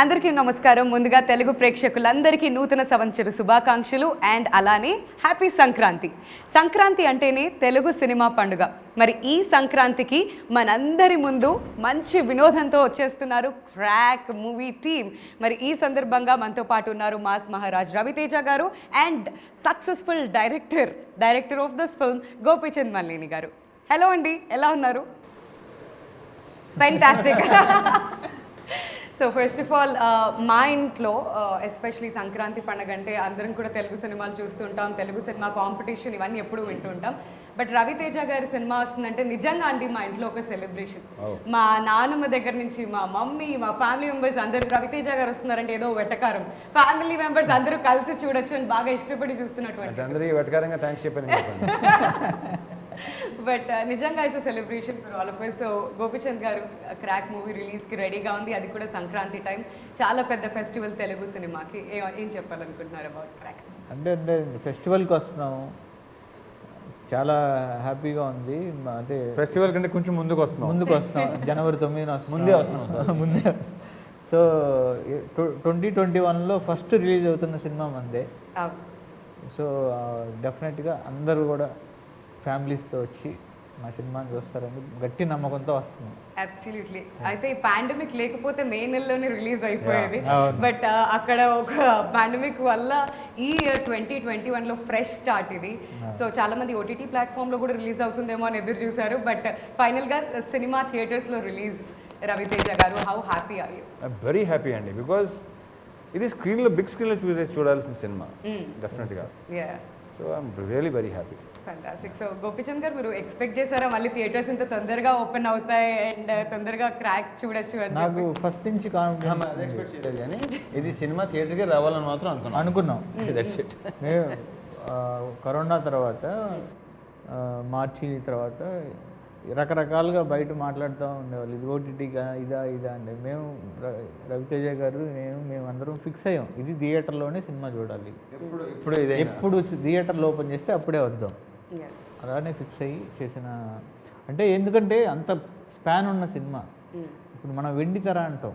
అందరికీ నమస్కారం. ముందుగా తెలుగు ప్రేక్షకులందరికీ నూతన సంవత్సర శుభాకాంక్షలు అండ్ అలానే హ్యాపీ సంక్రాంతి. సంక్రాంతి అంటేనే తెలుగు సినిమా పండుగ. మరి ఈ సంక్రాంతికి మనందరి ముందు మంచి వినోదంతో వచ్చేస్తున్నారు క్రాక్ మూవీ టీమ్. మరి ఈ సందర్భంగా మనతో పాటు ఉన్నారు మాస్ మహారాజ్ రవితేజ గారు and successful director of this film Gopichand Malineni గారు. హలో అండి, ఎలా ఉన్నారు? Fantastic. So first of all మా ఇంట్లో ఎస్పెషలీ సంక్రాంతి పండుగ అంటే అందరం కూడా తెలుగు సినిమాలు చూస్తుంటాం, తెలుగు సినిమా కాంపిటీషన్ ఇవన్నీ ఎప్పుడూ వింటుంటాం. బట్ రవితేజ గారి సినిమా వస్తుందంటే నిజంగా అండి మా ఇంట్లో ఒక సెలబ్రేషన్. మా నాన్నమ్మ దగ్గర నుంచి మా మమ్మీ, మా ఫ్యామిలీ మెంబర్స్ అందరూ రవితేజ గారు వస్తున్నారంటే ఏదో వెటకారం. ఫ్యామిలీ మెంబర్స్ అందరూ కలిసి చూడొచ్చు అని బాగా ఇష్టపడి చూస్తున్నటువంటి బట్ నిజంగా it's celebration for all of us. So Gopichand గారు క్రాక్ మూవీ రిలీజ్కి రెడీగా ఉంది, అది కూడా సంక్రాంతి టైం, చాలా పెద్ద ఫెస్టివల్ తెలుగు సినిమాకి. ఏం చెప్పాలనుకుంటున్నారు అబౌట్ క్రాక్? అంటే ఫెస్టివల్కి వస్తున్నాము, చాలా హ్యాపీగా ఉంది. అంటే ఫెస్టివల్ కంటే కొంచెం ముందుకు వస్తున్నాం జనవరి 9న ముందే వస్తున్నాం. సో 2021లో ఫస్ట్ రిలీజ్ అవుతున్న సినిమా మందే. సో డెఫినెట్గా అందరూ కూడా ఫ్యామిలీస్తో వచ్చి మా సినిమాని చూస్తారని గట్టి నమ్మకంతో వస్తున్నాం. అబ్సల్యూట్లీ. అయితే ఈ పాండమిక్ లేకపోతే మే నెలలోనే రిలీజ్ అయిపోయేది, బట్ అక్కడ ఒక పాండమిక్ వల్ల ఈ 2021లో ఫ్రెష్ స్టార్ట్ ఇది. సో చాలా మంది ఓటీటీ ప్లాట్ఫామ్లో కూడా రిలీజ్ అవుతుందేమో అని ఎదురు చూశారు, బట్ ఫైనల్గా సినిమా థియేటర్స్లో release. Ravi Teja garu, how happy are you? Very happy అండి, బికాజ్ ఇది స్క్రీన్లో బిగ్ స్క్రీన్లో చూడాల్సిన సినిమా డెఫినెట్గా. So I'm really very happy. Fantastic. So Gopichand garu, మీరు ఎక్స్పెక్ట్ చేశారా మళ్ళీ థియేటర్స్ ఇంత తొందరగా ఓపెన్ అవుతాయి అండ్ తొందరగా క్రాక్ చూడొచ్చు అని? నాకు ఫస్ట్ నుంచి కాన్ఫిడెన్స్ ఎక్స్పెక్ట్ చేయలేదు, కానీ ఇది సినిమా థియేటర్కి రావాలని మాత్రం అనుకున్నాం. That's it. మేము కరోనా తర్వాత మార్చి తర్వాత రకరకాలుగా బయట మాట్లాడుతూ ఉండేవాళ్ళు, ఇది ఓటీటీగా ఇదా అంటే మేము రవితేజ గారు మేము అందరం ఫిక్స్ అయ్యాం, ఇది థియేటర్లోనే సినిమా చూడాలి, ఎప్పుడు థియేటర్లో ఓపెన్ చేస్తే అప్పుడే వద్దాం, అలానే ఫిక్స్ అయ్యి చేసిన. అంటే ఎందుకంటే అంత స్పాన్ ఉన్న సినిమా. ఇప్పుడు మనం వెండితెర అంటాం,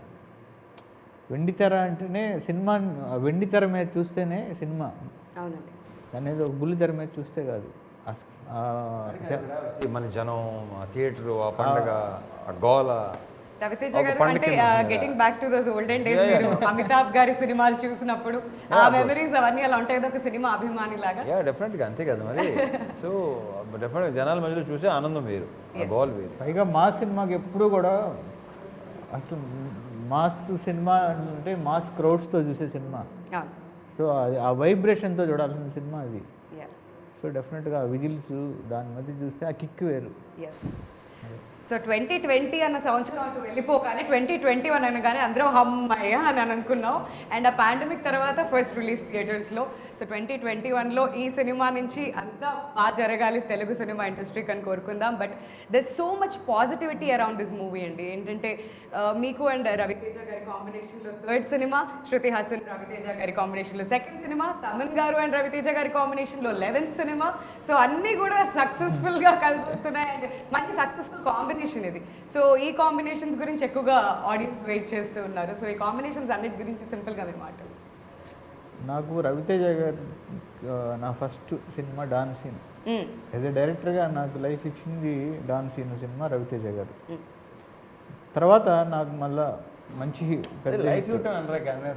వెండితెర అంటేనే సినిమా, వెండితెర మీద చూస్తేనే సినిమా, అనేది ఒక బుల్లితెర మీద చూస్తే కాదు. మన జనం, థియేటర్, ఆ పండగ, ఆ గోల. రవితేజ గారు అంటే getting back to those olden days, మీరు అమితాబ్ గారి సినిమాలు చూసినప్పుడు ఆ మెమరీస్ అవన్నీ అలా ఉంటాయి, ఒక సినిమా అభిమాని లాగా. డెఫినెట్గా అంతే కదా మరి. సో డెఫినెట్గా జనాల మధ్యలో చూసే ఆనందం వేరు, గోల్ వేరు. పైగా మాస్ సినిమాకి ఎప్పుడు కూడా అసలు మాస్ సినిమా అంటే మాస్ క్రౌడ్స్తో చూసే సినిమా. సో ఆ వైబ్రేషన్తో చూడాల్సిన సినిమా అది. సో డెఫినెట్గా విజిల్స్ దాని మధ్య చూస్తే ఆ కిక్ వేరు. సో 2020 అన్న సంవత్సరం అటు వెళ్ళిపోగానే 2021 అనగానే అందరూ హమ్మయ్య అని అనుకున్నాం. అండ్ ఆ పాండమిక్ తర్వాత ఫస్ట్ రిలీజ్ థియేటర్స్లో. సో 2021లో ఈ సినిమా నుంచి అంతా బాగా జరగాలి తెలుగు సినిమా ఇండస్ట్రీకి అని కోరుకుందాం. But there so much positivity around this movie అండి. ఏంటంటే మీకు అండ్ రవితేజ గారి కాంబినేషన్లో థర్డ్ సినిమా, శృతి హాసన్ రవితేజ గారి కాంబినేషన్లో సెకండ్ సినిమా, తమన్ గారు అండ్ రవితేజ గారి కాంబినేషన్లో 11th సినిమా. సో అన్నీ కూడా సక్సెస్ఫుల్గా కలిసి వస్తున్నాయి అండ్ మంచి సక్సెస్ఫుల్ కాంబినేషన్ ఇది. సో ఈ కాంబినేషన్స్ గురించి ఎక్కువగా ఆడియన్స్ వెయిట్ చేస్తూ ఉన్నారు. సో ఈ కాంబినేషన్స్ అన్నిటి గురించి సింపుల్గా మీరు మాట్లాడు. నాకు రవితేజ గారు నా ఫస్ట్ సినిమా డాన్ సీన్. యాజ్ ఎ డైరెక్టర్గా నాకు లైఫ్ ఇచ్చింది డాన్ సీన్ సినిమా రవితేజ గారు. తర్వాత నాకు మళ్ళా మంచి లైఫ్ ఇవ్వటం అంటారు కానీ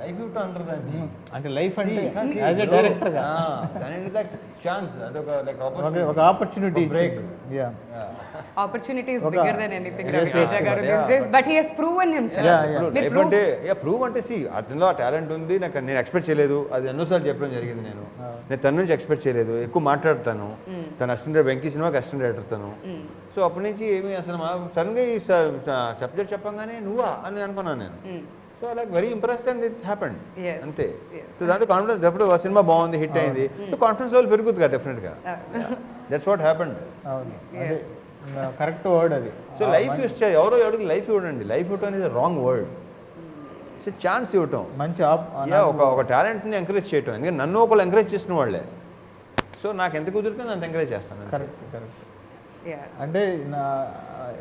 లైఫ్ ఇవ్వటం అంటారు దాన్ని. అంటే లైఫ్ అంటే యాజ్ ఎ డైరెక్టర్గా ఛాన్స్, అదొక ఒక opportunity break. Opportunity is bigger than anything. Rajendra garu these days, but he has proven himself. Prove అంటే సి అతనిలో ఆ టాలెంట్ ఉంది, నేను ఎక్స్పెక్ట్ చేయలేదు. అది ఎన్నోసార్లు చెప్పడం జరిగింది. నేను తన నుంచి ఎక్స్పెక్ట్ చేయలేదు, ఎక్కువ మాట్లాడతాను. తన అసిస్టెంట్ వెంకీ సినిమాకి అసిస్టెంట్ డైరెక్టర్ తను. సో అప్పటి నుంచి ఏమి అసలు సడన్గా ఈ సబ్జెక్ట్ చెప్పంగానే నువ్వా అని అనుకున్నాను నేను. So like very impressed and it happened అంతే. సో దాంట్లో కాన్ఫిడెన్స్, ఎప్పుడు సినిమా బాగుంది, హిట్ అయింది, సో కాన్ఫిడెన్స్ లెవెల్ పెరుగుతుంది కదా డెఫినెట్గా. That's what happened. Correct word అది. సో లైఫ్ ఇస్తే ఎవరో ఎవరికి లైఫ్ ఇవ్వడండి. లైఫ్ ఇవ్వడం అనేది రాంగ్ వర్డ్. ఇట్స్ ఛాన్స్ ఇవ్వటం, మంచి ఒక టాలెంట్ని ఎంకరేజ్ చేయటం. ఎందుకంటే నన్ను ఒకళ్ళు ఎంకరేజ్ చేసిన వాళ్ళే. సో నాకు ఎంత కుదిరితే నేను ఎంకరేజ్ చేస్తాను. కరెక్ట్. అంటే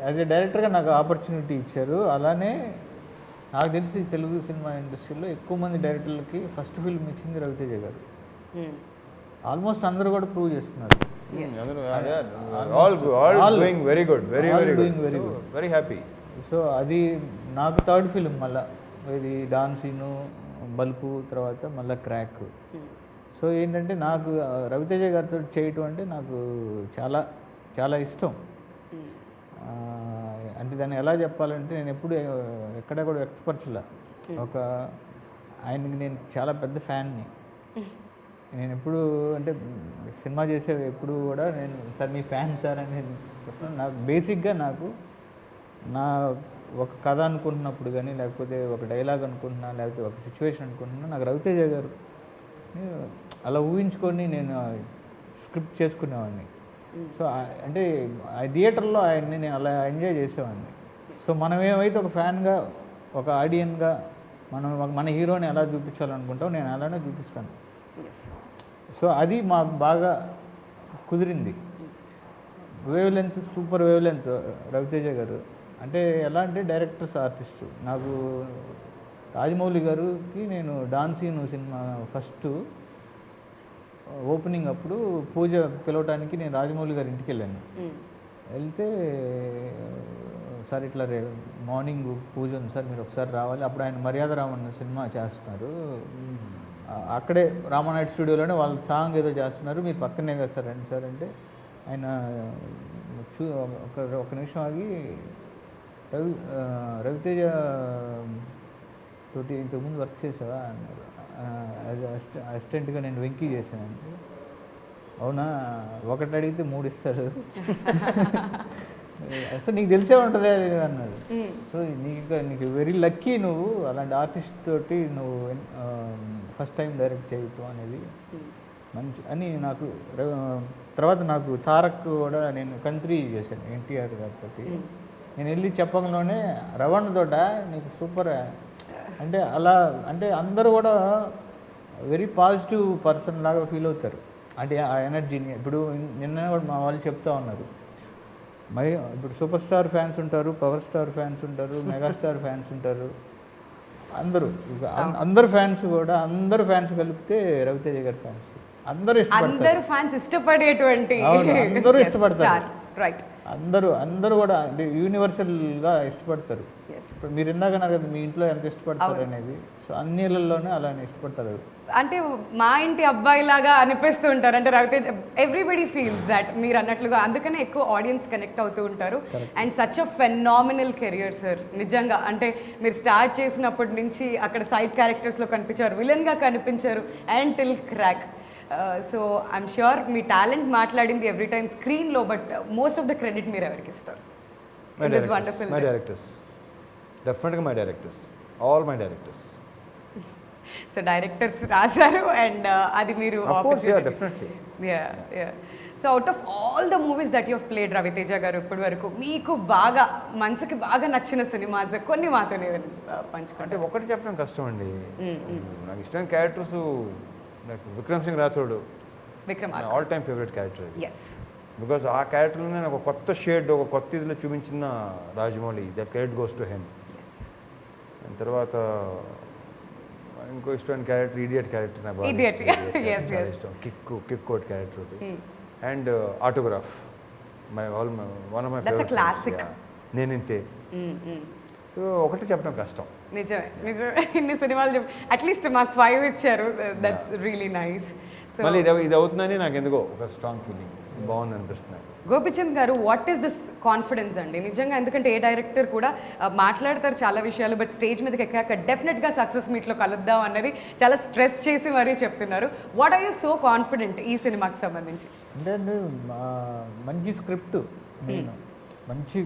యాజ్ ఎ డైరెక్టర్గా నాకు ఆపర్చునిటీ ఇచ్చారు. అలానే నాకు తెలిసి తెలుగు సినిమా ఇండస్ట్రీలో ఎక్కువ మంది డైరెక్టర్లకి ఫస్ట్ ఫిల్మ్ ఇచ్చింది రవితేజ గారు. ఆల్మోస్ట్ అందరూ కూడా ప్రూవ్ చేసుకున్నారు. All doing very good, very very good, very happy. So అది నాకు థర్డ్ ఫిల్మ్ మళ్ళీ ఇది డాన్సీను, బల్పు, తర్వాత మళ్ళీ క్రాక్. సో ఏంటంటే నాకు రవితేజ గారితో చేయటం అంటే నాకు చాలా చాలా ఇష్టం. అంటే దాన్ని ఎలా చెప్పాలంటే నేను ఎప్పుడు ఎక్కడ కూడా వ్యక్తపరచలే. ఒక ఆయనకి నేను చాలా పెద్ద ఫ్యాన్ని. నేను ఎప్పుడు అంటే సినిమా చేసే ఎప్పుడు కూడా నేను సార్ మీ ఫ్యాన్ సార్ అని నేను చెప్పాను. నాకు బేసిక్గా నాకు నా ఒక కథ అనుకుంటున్నప్పుడు కానీ, లేకపోతే ఒక డైలాగ్ అనుకుంటున్నా, లేకపోతే ఒక సిచ్యువేషన్ అనుకుంటున్నా, నాకు రవితేజ గారు అలా ఊహించుకొని నేను స్క్రిప్ట్ చేసుకునేవాడిని. సో అంటే ఆ థియేటర్లో ఆయన్ని నేను అలా ఎంజాయ్ చేసేవాడిని. సో మనం ఏమైతే ఒక ఫ్యాన్గా, ఒక ఆడియన్గా మనం మన హీరోని ఎలా చూపించాలనుకుంటాం, నేను అలానే చూపిస్తాను. సో అది మాకు బాగా కుదిరింది. Wavelength, super wavelength Ravi Teja garu. అంటే ఎలా అంటే డైరెక్టర్స్ ఆర్టిస్టు. నాకు రాజమౌళి గారికి నేను డాన్సీను సినిమా ఫస్ట్ ఓపెనింగ్ అప్పుడు పూజ పిలవటానికి నేను రాజమౌళి గారి ఇంటికి వెళ్ళాను. వెళ్తే సార్ ఇట్లా మార్నింగ్ పూజ ఉంది సార్, మీరు ఒకసారి రావాలి. అప్పుడు ఆయన మర్యాద రామన్న సినిమా చేస్తున్నారు. అక్కడే రామానాయుడు స్టూడియోలోనే వాళ్ళ సాంగ్ ఏదో చేస్తున్నారు, మీరు పక్కనే కదా సార్ రండి సార్ అంటే ఆయన ఒక నిమిషం ఆగి రవితేజ తోటి ఇంతకుముందు వర్క్ చేసావా అన్నారు. అసిస్టెంట్గా నేను వెంకీ చేశానంటే, అవునా, ఒకటి అడిగితే 3 ఇస్తారు. సో నీకు తెలిసే ఉంటుంది అన్నారు. సో నీకు వెరీ లక్కీ, నువ్వు అలాంటి ఆర్టిస్ట్ తోటి నువ్వు ఫస్ట్ టైం డైరెక్ట్ చేయటం అనేది మంచి అని నాకు. తర్వాత నాకు తారక్ కూడా నేను కంత్రి చేశాను ఎన్టీఆర్ గారితో. నేను వెళ్ళి చెప్పడంలోనే రవణ్ తోట నీకు సూపర్ అంటే అలా అంటే అందరూ కూడా వెరీ పాజిటివ్ పర్సన్ లాగా ఫీల్ అవుతారు. అంటే ఆ ఎనర్జీని ఇప్పుడు నిన్న కూడా మా వాళ్ళు చెప్తా ఉన్నారు, మరి ఇప్పుడు సూపర్ స్టార్ ఫ్యాన్స్ ఉంటారు, పవర్ స్టార్ ఫ్యాన్స్ ఉంటారు, మెగాస్టార్ ఫ్యాన్స్ ఉంటారు, అందరు ఫ్యాన్స్ కూడా అందరు ఫ్యాన్స్ కలిపితే రవితేజ గారి ఫ్యాన్స్ అందరూ ఇష్టపడేటువంటి అందరూ ఇష్టపడతారు. రైట్, అందరూ కూడా అంటే యూనివర్సల్గా ఇష్టపడతారు. ఇప్పుడు మీరు ఇందాక అన్నారు కదా మీ ఇంట్లో ఎంత ఇష్టపడతారు అనేది. సో అన్నిళ్ళలోనే అలానే ఇష్టపడతారు. అంటే మా ఇంటి అబ్బాయి లాగా అనిపిస్తూ ఉంటారు. అంటే రవితేజ ఎవ్రీబడి ఫీల్స్ దట్ మీరు అన్నట్లుగా, అందుకనే ఎక్కువ ఆడియన్స్ కనెక్ట్ అవుతూ ఉంటారు. And such a phenomenal career sir నిజంగా. అంటే మీరు స్టార్ట్ చేసినప్పటి నుంచి అక్కడ సైడ్ క్యారెక్టర్స్లో కనిపించారు, విలన్గా కనిపించారు, and till Krack. So I'm sure మీ టాలెంట్ మాట్లాడింది ఎవ్రీ టైమ్ స్క్రీన్లో, but most of the credit మీరు ఎవరికి ఇస్తారు? మై డైరెక్టర్స్, డెఫినెట్గా my directors, all my directors. So directors రాశారు అండ్ అది మీరు definitely. So out of all the movies that you played Ravi Teja garu ఇప్పటి వరకు మీకు బాగా మనసుకి బాగా నచ్చిన సినిమాస్ కొన్ని మాతో పంచుకుంటే? అంటే ఒకటి చెప్పడం కష్టం అండి. నాకు ఇష్టమైన క్యారెక్టర్స్ నాకు Vikram Singh Rathod all time favourite character. Because ఆ క్యారెక్టర్లో నేను ఒక కొత్త షేడ్, ఒక కొత్త ఇదిలో చూపించిన Rajamouli, that credit goes to him. తర్వాత ఇంకో ఇష్టమైన క్యారెక్టర్ ఇడియట్ క్యారెక్టర్, నాకు బాగా ఇష్టం. కిక్ కోట్ character and autograph, one of my favourite. నేనింతే. సో ఒకటి చెప్పడం కష్టం. నిజమే ఇన్ని సినిమాలు అట్లీస్ట్ మాకు 5 ఇచ్చారు. That's really nice. మళ్ళీ ఇది అవుతుందని నాకు ఎందుకో ఒక స్ట్రాంగ్ ఫీలింగ్, బాగుంది అనిపిస్తుంది. గోపిచంద్ గారు, వాట్ ఈస్ దిస్ కాన్ఫిడెన్స్ అండి నిజంగా? ఎందుకంటే ఏ డైరెక్టర్ కూడా మాట్లాడతారు చాలా విషయాలు, బట్ స్టేజ్ మీదకి ఎక్కాక డెఫినెట్గా సక్సెస్ మీట్లో కలుద్దాం అన్నది చాలా స్ట్రెస్ చేసి మరీ చెప్తున్నారు. What are you so confident ఈ సినిమాకి సంబంధించి? అంటే మంచి స్క్రిప్ట్, మంచి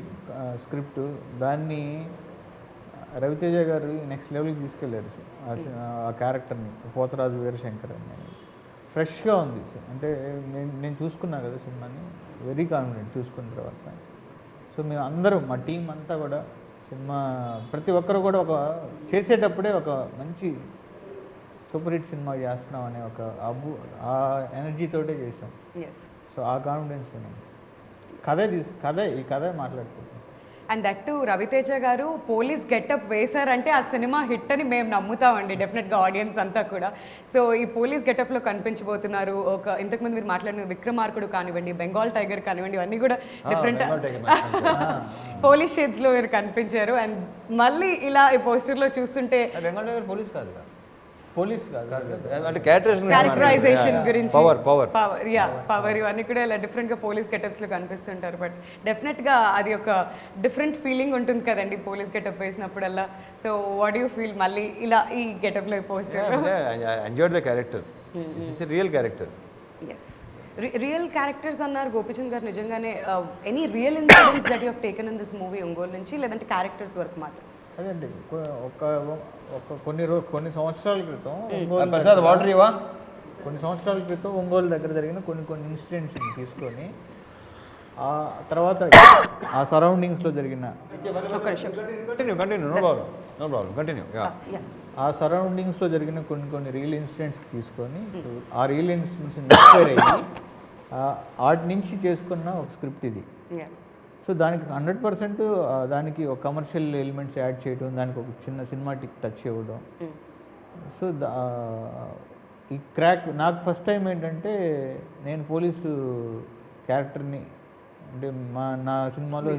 స్క్రిప్ట్, దాన్ని రవితేజ గారు నెక్స్ట్ లెవెల్కి తీసుకెళ్ళారు ఆ క్యారెక్టర్ని. పోతరాజు వీరశంకర్ అని ఫ్రెష్గా ఉంది సార్. అంటే నేను చూసుకున్నా కదా సినిమాని, వెరీ కాన్ఫిడెంట్ చూసుకున్న తర్వాత. సో మేము అందరం, మా టీం అంతా కూడా సినిమా ప్రతి ఒక్కరు కూడా ఒక చేసేటప్పుడే ఒక మంచి సూపర్ హిట్ సినిమా చేస్తున్నాం అనే ఒక ఆ ఎనర్జీతోటే చేసాం. సో ఆ కాన్ఫిడెన్స్ ఈ కథే మాట్లాడుతున్నాం. అండ్ దట్ టు రవితేజ గారు పోలీస్ గెటప్ వేశారంటే ఆ సినిమా హిట్ అని మేము నమ్ముతామండి డెఫినెట్గా ఆడియన్స్ అంతా కూడా. సో ఈ పోలీస్ గెటప్లో కనిపించబోతున్నారు. ఒక ఇంతకుముందు మీరు మాట్లాడిన విక్రమార్కుడు కానివ్వండి, బెంగాల్ టైగర్ కానివ్వండి, ఇవన్నీ కూడా డిఫరెంట్ పోలీస్ షేడ్స్లో మీరు కనిపించారు. అండ్ మళ్ళీ ఇలా ఈ పోస్టర్లో చూస్తుంటే బెంగాల్ టైగర్ పోలీస్ కాదు, పోలీస్ కాదు అంటే క్యారెక్టరైజేషన్ గురించి పవర్ పవర్ ఇవన్నీ కూడా ఇలా డిఫరెంట్గా పోలీస్ గెటప్స్లో కనిపిస్తుంటారు. బట్ డెఫినెట్గా అది ఒక డిఫరెంట్ ఫీలింగ్ ఉంటుంది కదండి పోలీస్ గెటప్ వేసినప్పుడల్లా. సో వాట్ యూ ఫీల్ మళ్ళీ ఇలా ఈ గెటప్లో poster? Enjoyed the character, it's a real character. Yes, real characters అన్నారు గోపిచంద్ గారు. నిజంగానే any real incidents that you have taken in this movie Ongole నుంచి, లేదంటే క్యారెక్టర్స్ వరకు మాత్రం? అదండి కొన్ని సంవత్సరాల క్రితం వాటర్ ఇవా కొన్ని సంవత్సరాల క్రితం ఒంగోలు దగ్గర జరిగిన కొన్ని ఇన్సిడెంట్స్ని తీసుకొని ఆ తర్వాత ఆ సరౌండింగ్స్లో జరిగిన ఆ సరౌండింగ్స్లో జరిగిన కొన్ని రియల్ ఇన్సిడెంట్స్ తీసుకొని ఆ రియల్ ఇన్సిడెంట్స్ ఇన్స్పైర్ అయ్యి వాటి నుంచి చేసుకున్న ఒక స్క్రిప్ట్ ఇది. సో దానికి 100% దానికి ఒక కమర్షియల్ ఎలిమెంట్స్ యాడ్ చేయడం, దానికి ఒక చిన్న సినిమాటిక్ టచ్ ఇవ్వడం. సో ఈ క్రాక్ నాకు ఫస్ట్ టైం ఏంటంటే నేను పోలీసు క్యారెక్టర్ని అంటే నా సినిమాలో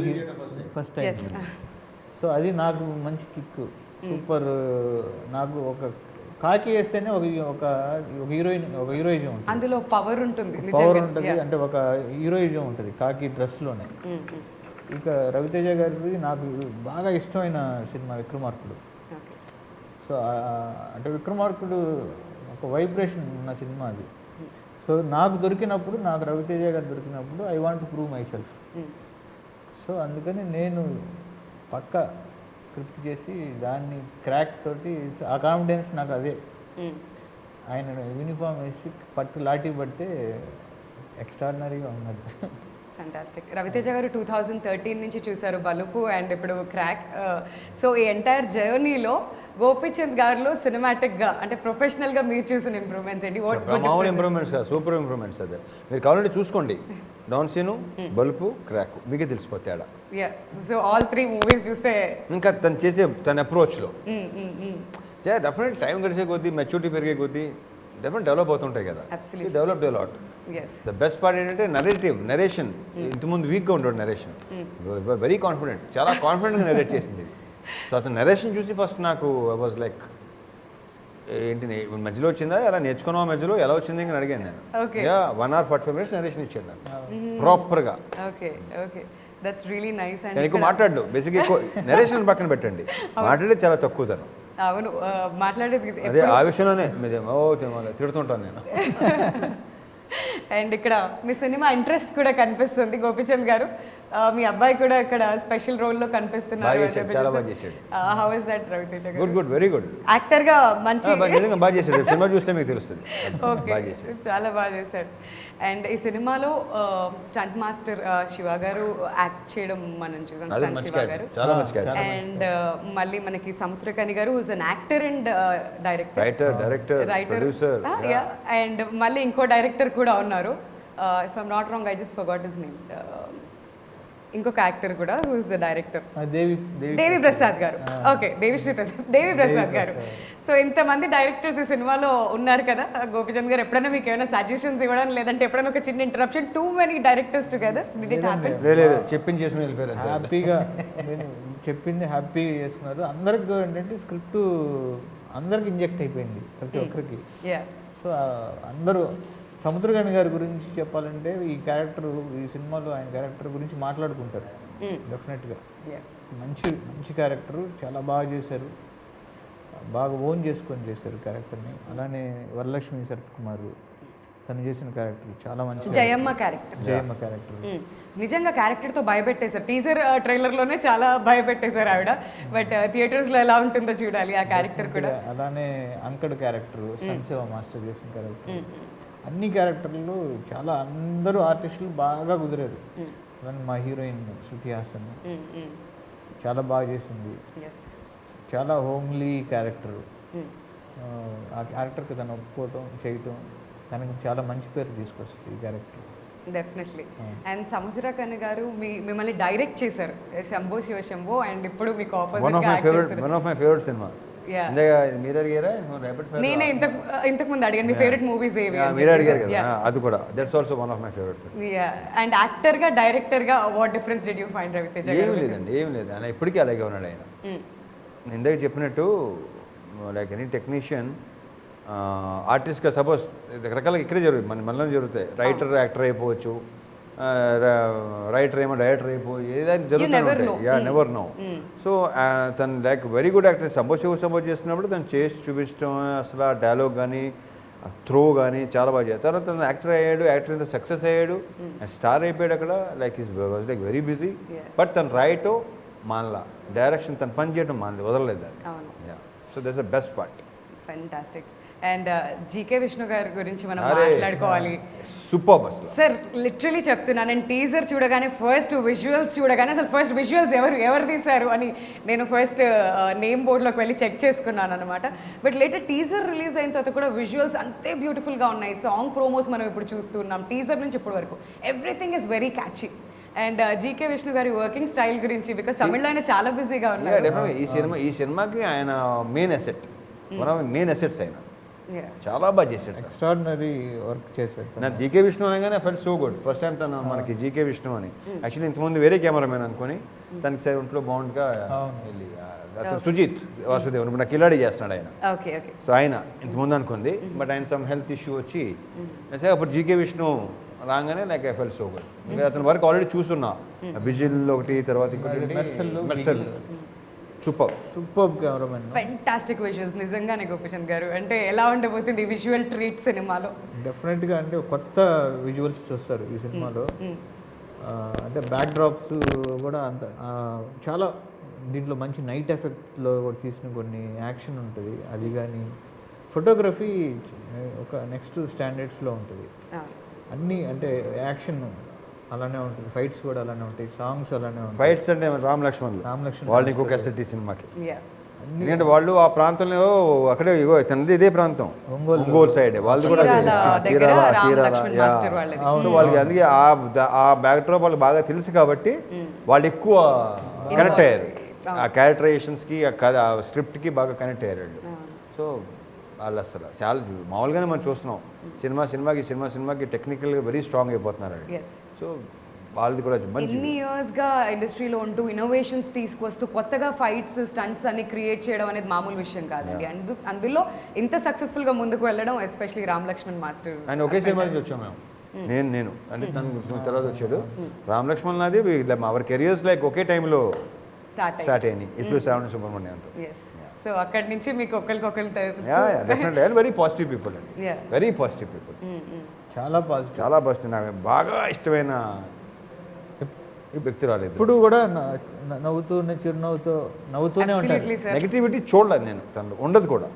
ఫస్ట్ టైం. సో అది నాకు మంచి కిక్, సూపర్. నాకు ఒక కాకి వేస్తేనే ఒక హీరోయిజం ఉంటుంది, అందులో పవర్ ఉంటుంది అంటే ఒక హీరోయిజం ఉంటుంది కాకి డ్రెస్లోనే. ఇక రవితేజ గారి నాకు బాగా ఇష్టమైన సినిమా విక్రమార్కుడు. సో అంటే విక్రమార్కుడు ఒక వైబ్రేషన్ ఉన్న సినిమా అది. సో నాకు రవితేజ గారు దొరికినప్పుడు I want to prove my self. So అందుకని నేను పక్క స్క్రిప్ట్ చేసి దాన్ని క్రాక్ తోటి ఆ కాన్ఫిడెన్స్ నాకు అదే. ఆయన యూనిఫామ్ వేసి లాఠీ పడితే ఎక్స్ట్రాడినరీగా ఉన్నది. ఫ్యాంటాస్టిక్. రవితేజ గారు 2013 నుంచి చూశారు బలుపు అండ్ ఇప్పుడు క్రాక్. సో ఈ ఎంటైర్ జర్నీలో గోపీచంద్ గారిలో సినిమాటిక్గా అంటే ప్రొఫెషనల్గా మీరు చూసిన ఇంప్రూవ్మెంట్స్ ఏంటి? మామూలు ఇంప్రూవ్మెంట్స్ కాదు, సూపర్ ఇంప్రూవ్మెంట్స్. అదే మీరు కావాలంటే చూసుకోండి, డౌన్ సీను, బలుపు, క్రాక్ మీకే తెలిసిపోతే ఆడ. సో ఆల్ 3 మూవీస్ చూస్తే ఇంకా తను చేసే తన అప్రోచ్లో డెఫినెట్ టైం గడిచే కొద్దీ, మెచ్యూరిటీ పెరిగే కొద్దీ డెఫినెట్ డెవలప్ అవుతుంటాయి కదా. Develop lot. The best part ఏంటంటే నరేషన్ ఇంతకుముందు వీక్గా ఉంటాడు నరేషన్, వెరీ కాన్ఫిడెంట్, చాలా కాన్ఫిడెంట్గా నరేట్ చేసింది. సో అతను నరేషన్ చూసి ఫస్ట్ నాకు ఐ వాజ్ లైక్ ఏంటి మధ్యలో వచ్చిందా, ఎలా నేర్చుకున్నావా, మధ్యలో ఎలా వచ్చింది అని అడిగాను నేను. 1 hour 45 minutes నరేషన్ ఇచ్చాడు నాకు ప్రాపర్గా. That's really nice. అండ్ ఎక్కువ మాట్లాడు, బేసిక్గా ఎక్కువ నరేషన్ పక్కన పెట్టండి, మాట్లాడేది చాలా తక్కువ తను. అవును, మాట్లాడేది అదే ఆ విషయంలోనే తిడుతుంటాను నేను. అండ్ ఇక్కడ మీ సినిమా ఇంట్రెస్ట్ కూడా కనిపిస్తుంది గోపీచంద్ గారు. మీ అబ్బాయి కూడా ఇక్కడ స్పెషల్ రోల్లో కనిపిస్తున్నారు. చాలా బాగా చేశాడు. హౌ ఇస్ దట్ రవితేజ గారు? Good, very good. యాక్టర్ గా మంచి నిజంగా బాగా చేశాడు. సినిమా చూస్తే మీకు తెలుస్తుంది. ఓకే, చాలా బాగా చేశాడు. అండ్ ఈ సినిమాలో స్టంట్ మాస్టర్ శివ గారు యాక్ట్ చేయడం మనం చూసాం, స్టంట్ శివ గారు. అండ్ మళ్ళీ మనకి Samuthirakani garu who's an actor and director, producer. And మళ్ళీ ఇంకో డైరెక్టర్ కూడా ఉన్నారు. If I'm not wrong, I just forgot his name. ఇంకొక యాక్టర్ కూడా who's the director, Devi Prasad garu. Okay, దేవి ప్రసాద్ గారు. సో ఇంతమంది డైరెక్టర్స్ ఈ సినిమాలో ఉన్నారు కదా. గోపీచంద్ గారు ఎప్పుడైనా మీకు ఏమైనా సజెషన్స్ ఇవ్వడం, లేదంటే ఎప్పుడైనా ఒక చిన్న interruption, too many directors together, did it happen? చెప్పింది చేసుకుని వెళ్ళిపోయారు హ్యాపీగా. నేను చెప్పింది హ్యాపీగా చేసుకున్నారు. అందరికి ఏంటంటే స్క్రిప్ట్ అందరికి ఇంజెక్ట్ అయిపోయింది ప్రతి ఒక్కరికి. సో అందరూ సముద్రగని గారి గురించి చెప్పాలంటే ఈ సినిమాలో ఆయన క్యారెక్టర్ గురించి మాట్లాడుకుంటారు డెఫినెట్గా. మంచి క్యారెక్టరు, చాలా బాగా చేశారు, బాగా ఓన్ చేసుకొని చేశారు క్యారెక్టర్ని. అలానే వరలక్ష్మి శరత్ కుమార్ తను చేసిన క్యారెక్టర్ చాలా మంచి. జయమ్మ క్యారెక్టర్ నిజంగా క్యారెక్టర్తో భయపెట్టేశారు. టీజర్ ట్రైలర్లోనే చాలా భయపెట్టేశారు ఆవిడ. బట్ థియేటర్స్లో ఎలా ఉంటుందో చూడాలి ఆ క్యారెక్టర్ కూడా. అలానే అంకడ్ క్యారెక్టర్, సంసేవ మాస్టర్ చేసిన క్యారెక్టర్, అన్ని క్యారెక్టర్లు చాలా అందరూ ఆర్టిస్టులు బాగా కుదిరారు. మా హీరోయిన్ శృతి హాసన్ చాలా బాగా చేసింది. చాలా హోమ్లీ క్యారెక్టర్. ఆ క్యారెక్టర్కి తను ఒప్పుకోవటం చేయటం తనకి చాలా మంచి పేరు తీసుకొస్తుంది ఈ క్యారెక్టర్. డెఫినెట్లీ. అండ్ సముద్ర ఖన్నా గారు మిమ్మల్ని డైరెక్ట్ చేశారు శంభో శివ శంభో, అండ్ ఇప్పుడు మీకు one of my favourite cinema. మీరు అడిగారా? నేనే ఇంతకు ముందు అడిగాను మీ ఫేవరెట్ మూవీస్ ఏవి. మీరు అడిగారు కదా, అది కూడా that's also one of my favourite. And actor గా డైరెక్టర్ గా what difference did you find Ravi Teja garu? ఏం లేదండి, ఏం లేదు. ఆయన ఇప్పటికీ అలాగే ఉన్నాడు. ఆయన నేను ఇందాక చెప్పినట్టు లైక్ ఎనీ టెక్నీషియన్ ఆర్టిస్ట్గా సపోజ్ రకరకాలుగా ఇక్కడే జరుగుతుంది, మనలో జరుగుతాయి. రైటర్ యాక్టర్ అయిపోవచ్చు, రైటర్ ఏమో డైరెక్టర్ అయిపోయి ఏదైనా జరుగుతూనే ఉంటాయి. Never know. సో తను like very good actor. Suppose చేస్తున్నప్పుడు తను చేసి చూపించడం, అసలు ఆ డైలాగ్ కానీ త్రో కానీ చాలా బాగా చేస్తారు. తర్వాత తను యాక్టర్ అయ్యాడు, యాక్టర్ ఇంత సక్సెస్ అయ్యాడు, స్టార్ అయిపోయాడు అక్కడ. Like is was like very busy. But తను రైటో మానలా, డైరెక్షన్ తను పని చేయడం మానలేదు, వదలలేదు. So that's the best part. Fantastic. And GK Vishnu గారి గురించి మనం మాట్లాడుకోవాలి. సూపర్ అసలు సార్, లిటరలీ చెప్తున్నాను, నేను టీజర్ చూడగానే ఫస్ట్ విజువల్స్ చూడగానే అసలు ఫస్ట్ విజువల్స్ ఎవరు తీశారు అని నేను ఫస్ట్ నేమ్ బోర్డ్లోకి వెళ్ళి చెక్ చేసుకున్నాను అనమాట. బట్ లేటర్ టీజర్ రిలీజ్ అయిన తర్వాత కూడా విజువల్స్ అంతే బ్యూటిఫుల్గా ఉన్నాయి. సాంగ్ ప్రోమోస్ మనం ఇప్పుడు చూస్తున్నాం, టీజర్ నుంచి ఇప్పటి వరకు everything is very catchy. And GK Vishnu గారి వర్కింగ్ స్టైల్ గురించి, బికాస్ తమిళ్లో ఆయన చాలా బిజీగా ఉన్నారు. ఈ సినిమాకి ఆయన main asset, one of main assets. ఆయన చాలా బాగా చేశాడు, ఎక్స్ట్రాడినరీ వర్క్ చేశాడు. నా జీకే విష్ణు అనగానే felt so good. First time తను మనకి జీకే విష్ణు అని. యాక్చువల్లీ ఇంతకుముందు వేరే కెమెరామెన్ అనుకుని తనకి సరే ఒంట్లో బాగుండగా వెళ్ళి అతను సుజిత్ వాసుదేవ్ ఇప్పుడు నాకు కిలాడి చేస్తున్నాడు ఆయన. సో ఆయన ఇంతకుముందు అనుకుంది, బట్ ఆయన సమ్ హెల్త్ ఇష్యూ వచ్చి సరే అప్పుడు జీకే విష్ణు రాగానే నాకు ఐ ఫెల్ట్ సో గుడ్. ఇంకా అతని వరకు ఆల్రెడీ చూస్తున్నా, బిజిల్ ఒకటి, తర్వాత Mersal. Super cameraman, fantastic visuals నిజంగానే గోపిచంద్ గారు. అంటే ఎలా ఉండబోతుంది విజువల్ ట్రీట్ సినిమాలో? డెఫినెట్గా అంటే కొత్త విజువల్స్ చూస్తారు ఈ సినిమాలో. అంటే బ్యాక్ డ్రాప్స్ కూడా అంత చాలా దీంట్లో మంచి నైట్ ఎఫెక్ట్లో కూడా తీసిన కొన్ని యాక్షన్ ఉంటుంది. అది కానీ ఫోటోగ్రఫీ ఒక నెక్స్ట్ స్టాండర్డ్స్లో ఉంటుంది. అన్నీ అంటే యాక్షన్ అలానే ఉంటుంది, ఫైట్స్ కూడా అలానే ఉంటాయి, సాంగ్స్ అలానే ఉంటాయి. ఫైట్స్ అంటే రామ్ లక్ష్మణ్ వాళ్ళు ఇంకొక అసెట్ ఈ సినిమాకి. ఎందుకంటే వాళ్ళు ఆ ప్రాంతంలో అక్కడే తనది ఇదే ప్రాంతం, ఒంగోలు సైడ్ వాళ్ళు కూడా సో వాళ్ళకి అందుకే ఆ బ్యాక్ డ్రాప్ వాళ్ళకి బాగా తెలుసు కాబట్టి వాళ్ళు ఎక్కువ కనెక్ట్ అయ్యారు. ఆ క్యారెక్టరైజేషన్స్కి, ఆ స్క్రిప్ట్కి బాగా కనెక్ట్ అయ్యారు. సో వాళ్ళు అసలు చాలా మామూలుగానే మనం చూస్తున్నాం, సినిమాకి టెక్నికల్గా వెరీ స్ట్రాంగ్ అయిపోతున్నారు. సో వాళ్ళది కూడా ఎన్ని ఇయర్స్గా ఇండస్ట్రీలో ఉంటూ ఇన్నోవేషన్స్ తీసుకొస్తూ కొత్తగా ఫైట్స్, స్టంట్స్ అన్ని క్రియేట్ చేయడం అనేది మామూలు విషయం కాదండి. అందులో ఇంత సక్సెస్ఫుల్గా ముందుకు వెళ్ళడం, ఎస్పెషలీ రామ్ లక్ష్మణ్ మాస్టర్. ఆయన ఒకే సినిమా నుంచి వచ్చాం మేము, నేను అంటే తను తర్వాత వచ్చాడు. రామ్ లక్ష్మణ్ నాది అవర్ కెరియర్స్ లైక్ ఒకే టైంలో స్టార్ట్ అయ్యింది. ఇప్పుడు శ్రావణ సుబ్రహ్మణ్యంతో. సో అక్కడి నుంచి మీకు ఒకరికొకరు వెరీ పాజిటివ్ పీపుల్ అండి, వెరీ పాజిటివ్ పీపుల్, చాలా పాజిటివ్. నాకు బాగా ఇష్టమైన వ్యక్తి రాలేదు. ఇప్పుడు కూడా నవ్వుతూనే ఉంటారు. నెగటివిటీ చూడలేదు నేను, తను ఉండదు కూడా.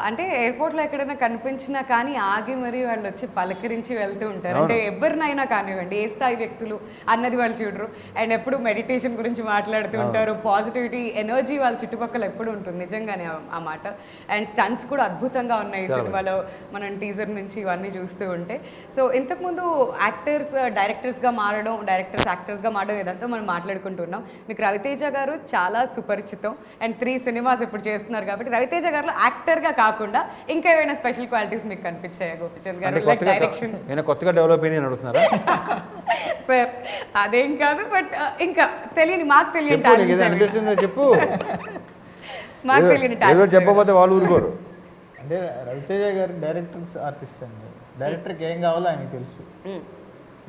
అంటే ఎయిర్పోర్ట్లో ఎక్కడైనా కనిపించినా కానీ ఆగి మరి వాళ్ళు వచ్చి పలకరించి వెళ్తూ ఉంటారు. అంటే ఎవరినైనా కానివ్వండి, ఏ స్థాయి వ్యక్తులు అన్నది వాళ్ళు చూడరు. అండ్ ఎప్పుడు మెడిటేషన్ గురించి మాట్లాడుతూ ఉంటారు, పాజిటివిటీ, ఎనర్జీ వాళ్ళ చుట్టుపక్కల ఎప్పుడు ఉంటుంది. నిజంగానే ఆ మాట. అండ్ స్టంట్స్ కూడా అద్భుతంగా ఉన్నాయి ఈ సినిమాలో, మనం టీజర్ నుంచి ఇవన్నీ చూస్తూ ఉంటే. సో ఇంతకుముందు యాక్టర్స్ డైరెక్టర్స్గా మారడం, డైరెక్టర్స్ యాక్టర్స్గా మారడం ఇదంతా మనం మాట్లాడుకుంటున్నాం. మీకు రవితేజ గారు చాలా సుపరిచితం. అండ్ 3 సినిమాస్ ఇప్పుడు చేస్తున్నారు కాబట్టి రవితేజ గారిలో యాక్టర్గా కాకుండా ఇంకా ఏమైనా స్పెషల్ క్వాలిటీస్ మీకు కనిపించాయా గోపిచంద్ గారు? లైక్ డైరెక్షన్ కొత్తగా డెవలప్ అయ్యి అడుగుతున్నారా? సార్ అదేం కాదు, బట్ ఇంకా తెలియని మాకు తెలియని చెప్పు, మాకు తెలియని చెప్పకపోతే వాళ్ళు ఊరుకోరు. అంటే రవితేజ గారు డైరెక్టర్స్ ఆర్టిస్ట్ అండి. డైరెక్టర్కి ఏం కావాలో ఆయనకి తెలుసు.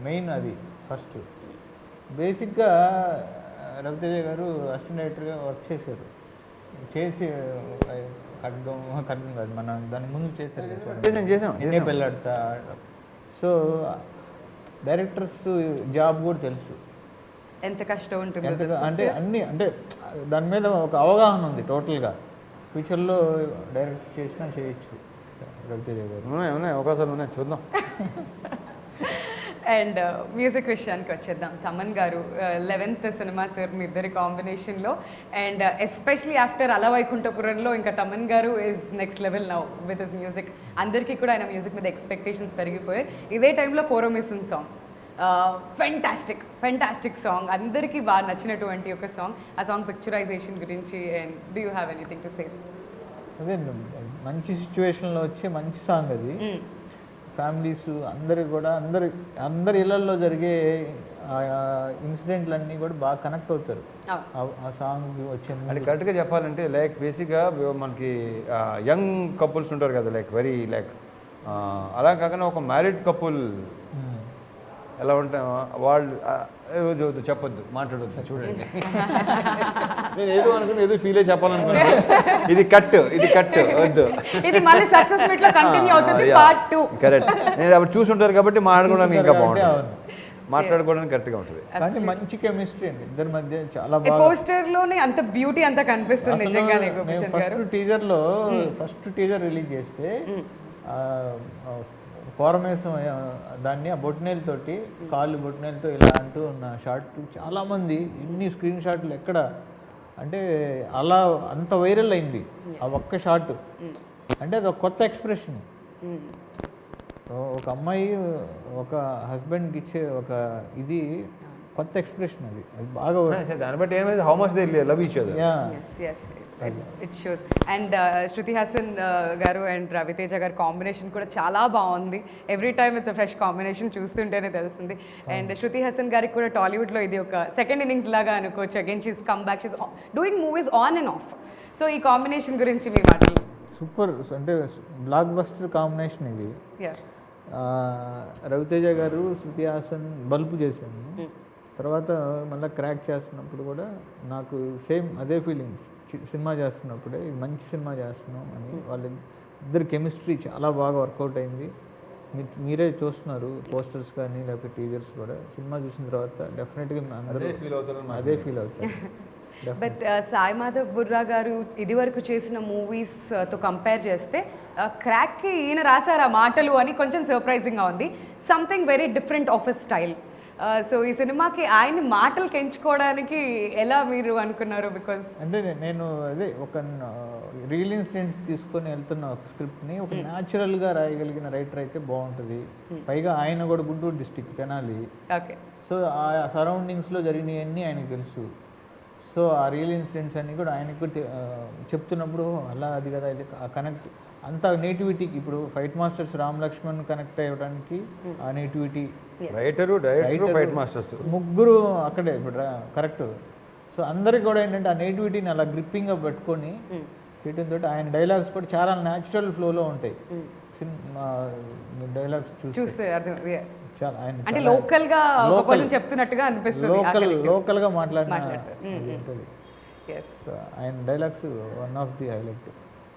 మెయిన్ అది ఫస్ట్. బేసిక్గా రవితేజ గారు అసిస్టెంట్ డైరెక్టర్గా వర్క్ చేశారు. చేసి ఖడ్గం కాదు, మన దాని ముందు చేశారు, ఎన్నే పెళ్ళాడతా. సో డైరెక్టర్స్ జాబ్ కూడా తెలుసు, ఎంత కష్టం ఉంటుంది అంటే అన్ని, అంటే దాని మీద ఒక అవగాహన ఉంది టోటల్గా. ఫ్యూచర్లో డైరెక్ట్ చేసినా చేయొచ్చు రవితేజ గారు. ఉన్నాయి అవకాశాలు ఉన్నాయి, చూద్దాం. అండ్ మ్యూజిక్ విషయానికి వచ్చేద్దాం. తమన్ గారు 11th సినిమా సార్ మీ ఇద్దరి కాంబినేషన్లో, అండ్ ఎస్పెషలీ ఆఫ్టర్ అల వైకుంఠపురంలో ఇంకా తమన్ గారు is next level now with his music. అందరికీ కూడా ఆయన మ్యూజిక్ మీద ఎక్స్పెక్టేషన్స్ పెరిగిపోయాయి. ఇదే టైంలో కోరోమిసన్ సాంగ్ ఫెంటాస్టిక్ సాంగ్, అందరికీ బాగా నచ్చినటువంటి ఒక సాంగ్. ఆ సాంగ్ పిక్చరైజేషన్ గురించి and do you have anything to say? అదే మంచి సిచ్యువేషన్లో వచ్చే మంచి సాంగ్ అది. ఫ్యామిలీస్ అందరు కూడా అందరి ఇళ్లలో జరిగే ఇన్సిడెంట్లన్నీ కూడా బాగా కనెక్ట్ అవుతారు ఆ సాంగ్ వచ్చింది. అంటే కరెక్ట్గా చెప్పాలంటే లైక్ బేసిక్గా మనకి యంగ్ కపుల్స్ ఉంటారు కదా, లైక్ వెరీ లైక్ అలా కాకుండా ఒక మ్యారీడ్ కపుల్ ఎలా ఉంటా వాళ్ళు చెప్పొద్దు, మాట్లాడొద్దు, చూడండి. నేను ఏదో అనుకున్నా, ఏదో ఫీల్ అయ్యి చెప్పాలనుకున్నాను. ఇది కట్ వద్దు, ఇది మళ్ళీ సక్సెస్ మీట్ లో కంటిన్యూ అవుతుంది పార్ట్ 2. కరెక్ట్. నేను అప్పుడు చూసుంటారు కాబట్టి మాట్లాడుకోవడానికి ఇంకా బాగుంటుంది, మాట్లాడుకోవడానికి కరెక్ట్గా ఉంటుంది. కానీ మంచి కెమిస్ట్రీ అండి ఇద్దరి మధ్య, చాలా బాగా. పోస్టర్ లోనే అంత బ్యూటీ అంతా కనిపిస్తుంది నిజంగానే. ఫస్ట్ టీజర్ రిలీజ్ చేస్తే కోరమేసం దాన్ని ఆ బొట్నేలతోటి, కాళ్ళు బొట్నేలతో ఇలా అంటూ ఉన్న షార్ట్ చాలామంది ఇన్ని స్క్రీన్ షాట్లు ఎక్కడ అంటే అలా అంత వైరల్ అయింది ఆ ఒక్క షాట్. అంటే అది ఒక కొత్త ఎక్స్ప్రెషన్. ఒక అమ్మాయి ఒక హస్బెండ్కి ఇచ్చే ఒక ఇది కొత్త ఎక్స్ప్రెషన్, అది బాగా. దాన్ని బట్టి ఏమైంది, how much they love each other. It shows. And Shruti Haasan garu and Ravi Teja garu combination కూడా చాలా బాగుంది. Every time it's fresh combination, చూస్తుంటేనే తెలుస్తుంది. అండ్ శృతి హాసన్ గారికి కూడా టాలీవుడ్లో ఇది ఒక సెకండ్ ఇన్నింగ్స్ లాగా అనుకోవచ్చు. Again she's come back, she's doing movies on and of. So ఈ కాంబినేషన్ గురించి మీ మాటలు? సూపర్, అంటే బ్లాక్ బస్టర్ కాంబినేషన్ ఇది. రవితేజ గారు శృతి హాసన్ బల్బు చేశాను, తర్వాత మళ్ళీ క్రాక్ చేస్తున్నప్పుడు కూడా నాకు సేమ్ అదే ఫీలింగ్స్. సినిమా చేస్తున్నప్పుడే ఇది మంచి సినిమా చేస్తున్నాం అని వాళ్ళ ఇద్దరు కెమిస్ట్రీ చాలా బాగా వర్కౌట్ అయింది. మీరే చూస్తున్నారు పోస్టర్స్ కానీ లేకపోతే టీజర్స్ కూడా. సినిమా చూసిన తర్వాత డెఫినెట్గా అందరూ అదే ఫీల్ అవుతారు. బట్ సాయి మాధవ్ బుర్రా గారు ఇది వరకు చేసిన మూవీస్తో కంపేర్ చేస్తే క్రాక్కి ఈయన రాశారు ఆ మాటలు అని కొంచెం సర్ప్రైజింగ్గా ఉంది. Something very different of a style. So ఈ సినిమాకి ఆయన మాటలు ఎంచుకోవడానికి ఎలా మీరు అనుకున్నారు? బికాజ్ అంటే నేను అదే ఒక రియల్ ఇన్సిడెంట్స్ తీసుకొని వెళ్తున్న ఒక స్క్రిప్ట్ని ఒక న్యాచురల్గా రాయగలిగిన రైటర్ అయితే బాగుంటుంది. పైగా ఆయన కూడా Guntur district Tenali. Okay. So ఆ సరౌండింగ్స్లో జరిగినవన్నీ ఆయనకు తెలుసు. సో ఆ రియల్ ఇన్సిడెంట్స్ అన్నీ కూడా ఆయనకు కూడా చెప్తున్నప్పుడు అలా అది కదా ఇది కనెక్ట్ అంత నేటివిటీకి. ఇప్పుడు fight masters Ram Lakshman connect అయ్యడానికి ఆ nativity, writer director fight masters ముగ్గురు అక్కడే ఇప్పుడు కరెక్ట్. సో అందరికి కూడా ఏంటంటే ఆ నేటివిటీని అలా గ్రిప్పింగ్గా పెట్టుకొని చేయడంతో ఆయన డైలాగ్స్ కూడా చాలా న్యాచురల్ ఫ్లోలో ఉంటాయి. డైలాగ్స్ చూస్తే చాలా ఆయన లోకల్గా చెప్తున్నట్టుగా అనిపిస్తుంది, లోకల్గా మాట్లాడినట్టు. సో ఆయన dialogues one of the highlight.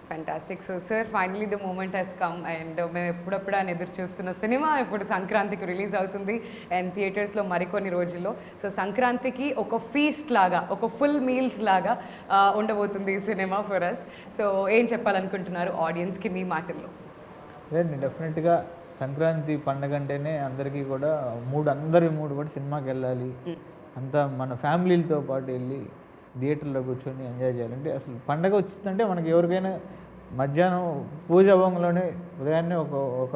Fantastic. So sir, finally the moment he's come and మేము ఎప్పుడప్పుడు అని ఎదురు చూస్తున్న సినిమా ఇప్పుడు సంక్రాంతికి రిలీజ్ అవుతుంది అండ్ థియేటర్స్లో మరికొన్ని రోజుల్లో. సో సంక్రాంతికి ఒక ఫీస్ట్ లాగా, ఒక ఫుల్ మీల్స్ లాగా ఉండబోతుంది ఈ సినిమా ఫర్ అస్. సో ఏం చెప్పాలనుకుంటున్నారు ఆడియన్స్కి మీ మాటల్లో? లేదండి, డెఫినెట్గా సంక్రాంతి పండగ అంటేనే అందరికీ కూడా అందరి మూడు కూడా సినిమాకి వెళ్ళాలి, అంతా మన ఫ్యామిలీలతో పాటు వెళ్ళి థియేటర్లో కూర్చొని ఎంజాయ్ చేయాలంటే అసలు పండగ వచ్చిందంటే మనకి ఎవరికైనా మధ్యాహ్నం పూజ అవ్వంలోనే ఉదయాన్నే ఒక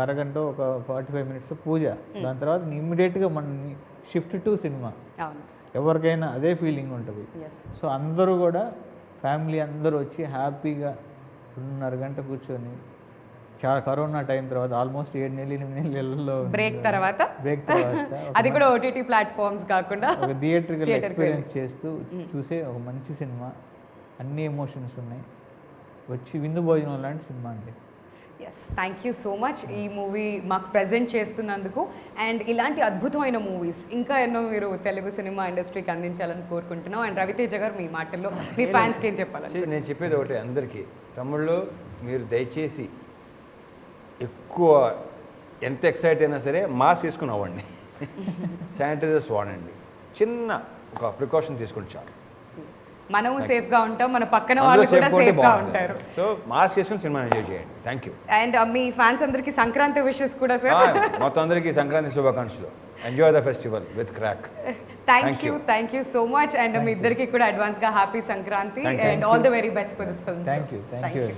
అరగంట ఒక 45 minutes పూజ, దాని తర్వాత ఇమ్మీడియట్గా మన షిఫ్ట్ టు సినిమా. ఎవరికైనా అదే ఫీలింగ్ ఉంటుంది. సో అందరూ కూడా ఫ్యామిలీ అందరూ వచ్చి హ్యాపీగా 2.5 గంట కూర్చొని, చాలా కరోనా టైం తర్వాత ఆల్మోస్ట్ 7-8 నెలల్లో బ్రేక్ తర్వాత అది కూడా ఓటీటీ ప్లాట్ఫామ్స్ కాకుండా ఒక థియేటర్కల్ ఎక్స్పీరియన్స్ చేస్తూ చూసే ఒక మంచి సినిమా. అన్ని ఎమోషన్స్ ఉన్నాయి, వచ్చి విందు భోజనం లాంటి సినిమా అండి. Yes, thank you so much ఈ మూవీ మాకు ప్రజెంట్ చేస్తున్నందుకు. అండ్ ఇలాంటి అద్భుతమైన మూవీస్ ఇంకా ఎన్నో మీరు తెలుగు సినిమా ఇండస్ట్రీకి అందించాలని కోరుకుంటున్నాం. అండ్ రవితేజ గారు మీ మాటల్లో మీ ఫ్యాన్స్కి ఏం చెప్పాలి? నేను చెప్పేది ఒకటి అందరికీ, తమ్ముళ్ళు మీరు దయచేసి ఎక్కువ ఎంత ఎక్సైట్ అయినా సరే మాస్క్ వేసుకుని అవ్వండి, శానిటైజర్స్ వాడండి, చిన్న ఒక ప్రికాషన్ తీసుకుని చాలు. మనము సేఫ్గా ఉంటాం, మన పక్కన వాళ్ళు కూడా సేఫ్గా ఉంటారు. సో మాస్క్ వేసుకొని సినిమా ఎంజాయ్ చేయండి. Thank you. అండ్ మీ ఫ్యాన్స్ అందరికి సంక్రాంతి విషెస్ కూడా సార్. మొత్తం అందరికీ సంక్రాంతి శుభాకాంక్షలు. Enjoy the festival with Krack. Thank you so much. And మీ ఇద్దరికి కూడా అడ్వాన్స్గా happy Sankranti and all the very best for this film. Thank you.